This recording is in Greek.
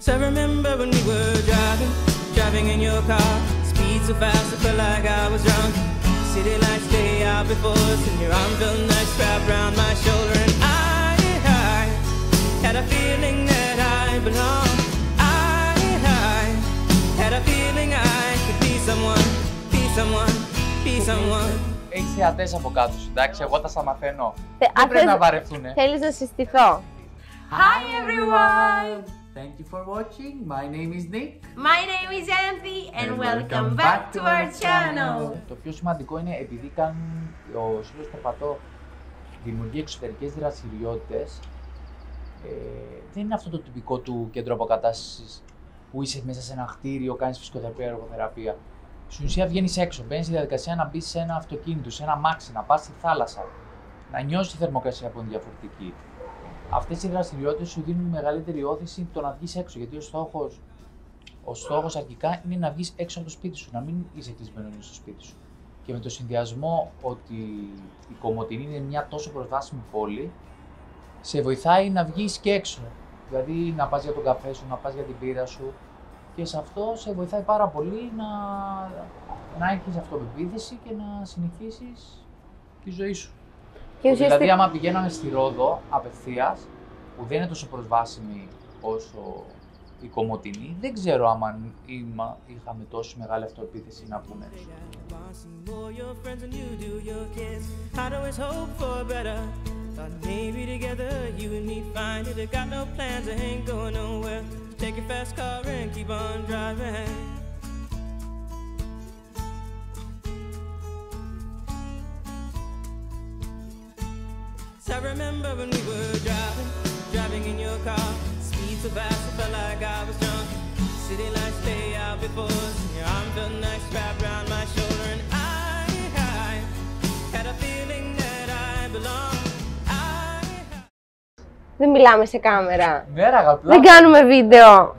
So I remember when we were driving in your car. Speed so fast, I felt like I was drunk. City lights stay out before us, and your arm felt nice wrapped around my shoulder. And I had a feeling that I belonged. I had a feeling I could be someone, be someone, be someone. Έχεις θεατές από κάτω σου, εντάξει, εγώ τα στα μαθαίνω. Δεν πρέπει να βαρεθούνε. Θέλεις να συστηθώ? Hi everyone! Thank you for watching. My name is Nick. My name is Anthi and welcome back to our channel. Το πιο σημαντικό είναι, επειδή ο Σύλλογος Περπατώ δημιουργεί εξωτερικές δραστηριότητες, δεν είναι αυτό το τυπικό του κέντρο αποκατάστασης που είσαι μέσα σε ένα κτίριο, κάνεις φυσικοθεραπεία, εργοθεραπεία. Στην ουσία βγαίνεις έξω, μπαίνεις στη διαδικασία να μπεις σε ένα αυτοκίνητο, σε ένα αμάξι, να πας στη θάλασσα, να νιώσεις τη θερμοκρασία που είναι διαφορετική. Αυτές οι δραστηριότητες σου δίνουν μεγαλύτερη όθηση το να βγεις έξω, γιατί ο στόχος αρχικά είναι να βγεις έξω από το σπίτι σου, να μην είσαι κλεισμένο στο σπίτι σου. Και με το συνδυασμό ότι η Κομοτηνή είναι μια τόσο προσβάσιμη πόλη, σε βοηθάει να βγεις και έξω. Δηλαδή να πας για τον καφέ σου, να πας για την πύρα σου, και σε αυτό σε βοηθάει πάρα πολύ να έχεις αυτοπεποίθηση και να συνεχίσεις τη ζωή σου. Δηλαδή, άμα πηγαίναμε στη Ρόδο απευθείας, που δεν είναι τόσο προσβάσιμη όσο η Κομοτηνή, δεν ξέρω άμα είχαμε τόσο μεγάλη αυτοεπίθεση να πούμε. I remember when we were driving in your car. Speed so fast, I felt like I was drunk. City lights stay out before us, and your arm felt nice wrapped around my shoulder. And I had a feeling that I belonged. Δεν μιλάμε σε κάμερα. Ναι, ρε, δεν κάνουμε βίντεο.